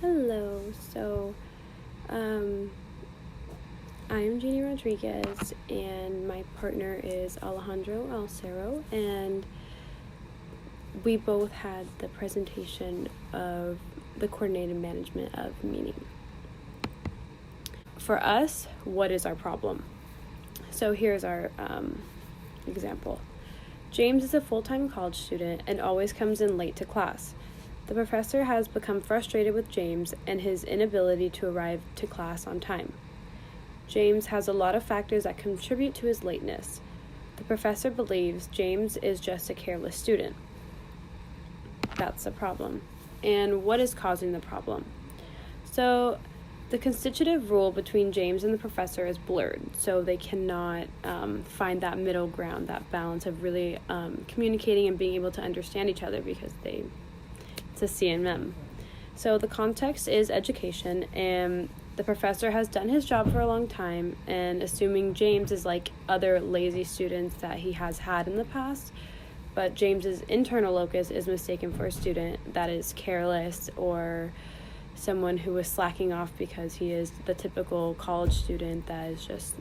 Hello. I am Jeannie Rodriguez, and my partner is Alejandro Alcero, and we both had the presentation of the coordinated management of meaning. For us, what is our problem? So here's our example. James is a full-time college student and always comes in late to class. The professor has become frustrated with James and his inability to arrive to class on time. James has a lot of factors that contribute to his lateness. The professor believes James is just a careless student. That's the problem. And what is causing the problem? So, the constitutive rule between James and the professor is blurred, so they cannot find that middle ground, that balance of really communicating and being able to understand each other because it's a CMM. So the context is education, and the professor has done his job for a long time, and assuming James is like other lazy students that he has had in the past, but James's internal locus is mistaken for a student that is careless or someone who is slacking off because he is the typical college student that is just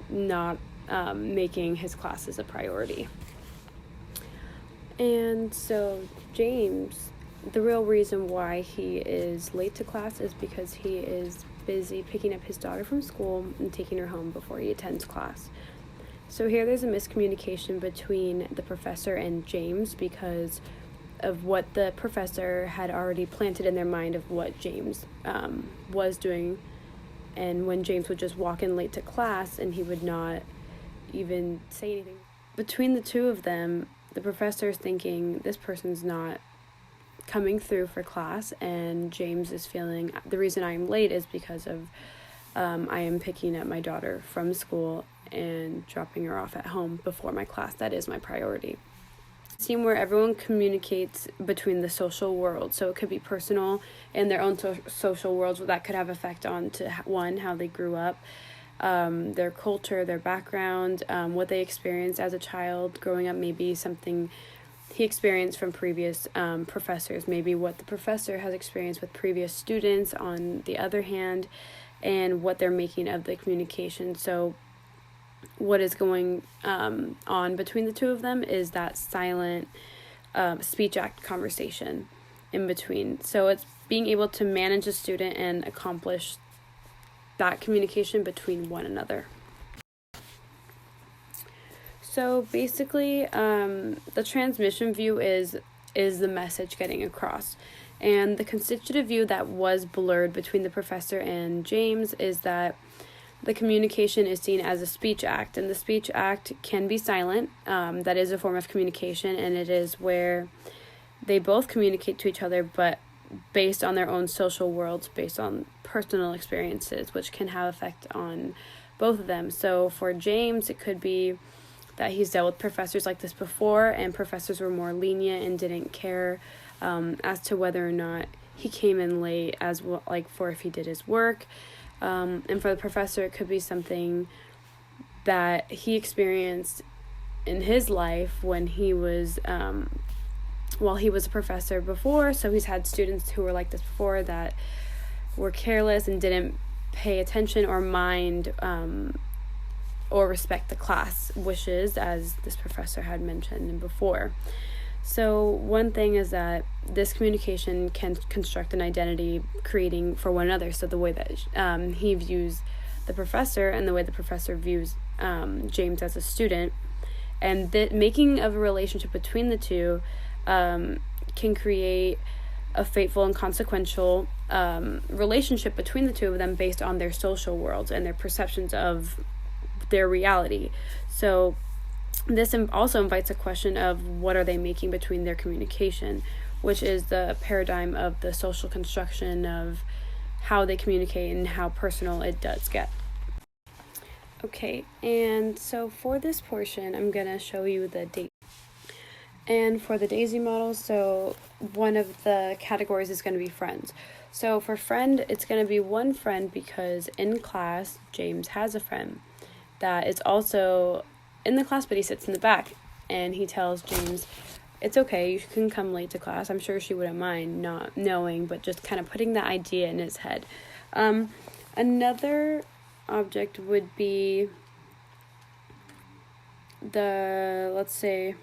not making his classes a priority. And so James, the real reason why he is late to class is because he is busy picking up his daughter from school and taking her home before he attends class. So here there's a miscommunication between the professor and James because of what the professor had already planted in their mind of what James was doing, and when James would just walk in late to class and he would not even say anything. Between the two of them, the professor is thinking this person's not coming through for class, and James is feeling the reason I am late is because of I am picking up my daughter from school and dropping her off at home before my class. That is my priority. Scene where everyone communicates between the social world, so it could be personal in their own social worlds that could have effect on to one, how they grew up, their culture, their background, what they experienced as a child growing up, maybe something he experienced from previous professors, maybe what the professor has experienced with previous students on the other hand, and what they're making of the communication. So what is going on between the two of them is that silent speech act conversation in between. So it's being able to manage a student and accomplish that communication between one another. So basically, the transmission view is the message getting across. And the constitutive view that was blurred between the professor and James is that the communication is seen as a speech act, and the speech act can be silent. That is a form of communication, and it is where they both communicate to each other, but based on their own social worlds, based on personal experiences, which can have effect on both of them. So for James, it could be that he's dealt with professors like this before, and professors were more lenient and didn't care as to whether or not he came in late, as well, like for if he did his work. And for the professor, it could be something that he experienced in his life when he was, while he was a professor before. So he's had students who were like this before that were careless and didn't pay attention or mind or respect the class wishes, as this professor had mentioned before. So one thing is that this communication can construct an identity creating for one another. So the way that he views the professor and the way the professor views James as a student, and that making of a relationship between the two can create a fateful and consequential relationship between the two of them based on their social worlds and their perceptions of their reality. So this also invites a question of what are they making between their communication, which is the paradigm of the social construction of how they communicate and how personal it does get. Okay, and so for this portion, I'm going to show you the date. And for the DAISY model, so one of the categories is going to be friends. So for friend, it's going to be one friend because in class, James has a friend that is also in the class, but he sits in the back, and he tells James, it's okay, you can come late to class. I'm sure she wouldn't mind not knowing, but just kind of putting the idea in his head. Another object would be let's say,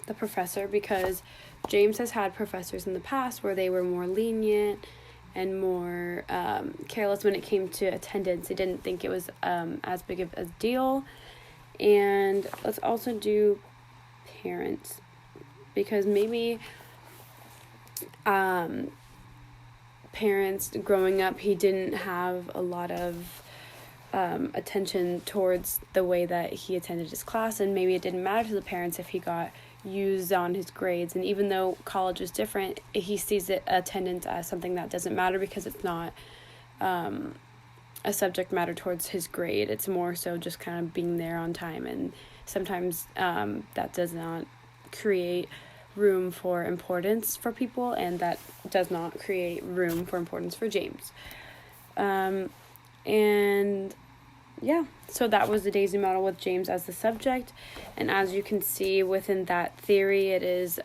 the professor, because James has had professors in the past where they were more lenient and more careless when it came to attendance. They didn't think it was as big of a deal. And let's also do parents, because maybe parents growing up, he didn't have a lot of attention towards the way that he attended his class, and maybe it didn't matter to the parents if he got used on his grades. And even though college is different, he sees attendance as something that doesn't matter, because it's not a subject matter towards his grade. It's more so just kind of being there on time, and sometimes that does not create room for importance for people, and that does not create room for importance for James. And yeah, so that was the Daisy model with James as the subject. And as you can see within that theory, it is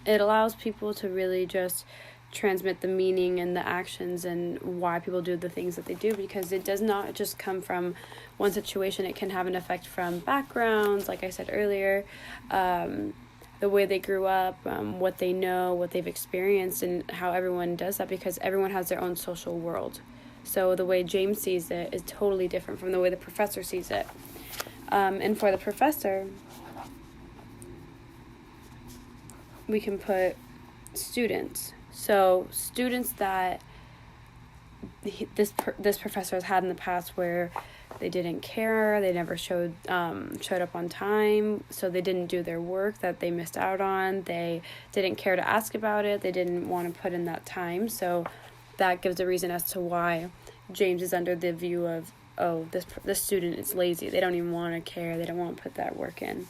it allows people to really just transmit the meaning and the actions and why people do the things that they do, because it does not just come from one situation. It can have an effect from backgrounds, like I said earlier, the way they grew up, what they know, what they've experienced, and how everyone does that, because everyone has their own social world. So the way James sees it is totally different from the way the professor sees it. And for the professor, we can put students. So students that this professor has had in the past, where they didn't care, they never showed up on time, so they didn't do their work that they missed out on, they didn't care to ask about it, they didn't want to put in that time. So that gives a reason as to why James is under the view of, oh, this student is lazy, they don't even want to care, they don't want to put that work in.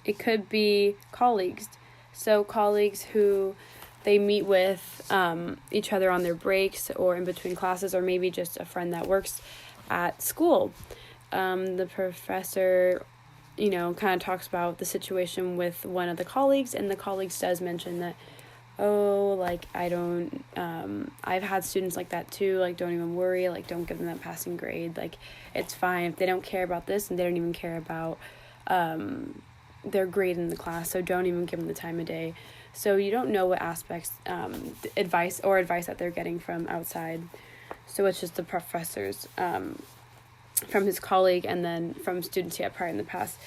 It could be colleagues. So colleagues who they meet with each other on their breaks or in between classes, or maybe just a friend that works at school. The professor, kind of talks about the situation with one of the colleagues, and the colleagues does mention that, I've had students like that too, don't even worry, don't give them that passing grade, it's fine if they don't care about this, and they don't even care about their grade in the class, so don't even give them the time of day. So you don't know what aspects, advice that they're getting from outside. So it's just the professors, from his colleague, and then from students he had prior in the past.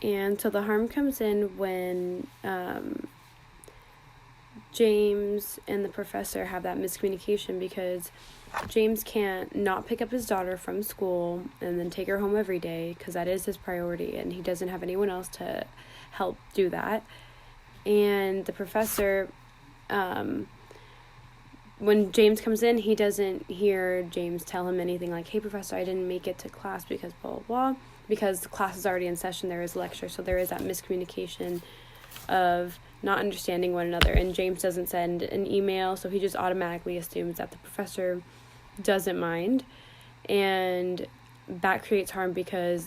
And so the harm comes in when James and the professor have that miscommunication, because James can't not pick up his daughter from school and then take her home every day, because that is his priority, and he doesn't have anyone else to help do that. And the professor, when James comes in, he doesn't hear James tell him anything like, hey, professor, I didn't make it to class because blah, blah, blah, because the class is already in session, there is lecture, so there is that miscommunication of not understanding one another. And James doesn't send an email, so he just automatically assumes that the professor doesn't mind, and that creates harm, because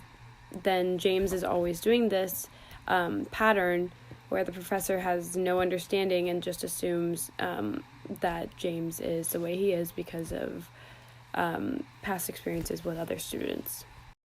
then James is always doing this pattern where the professor has no understanding and just assumes that James is the way he is because of past experiences with other students.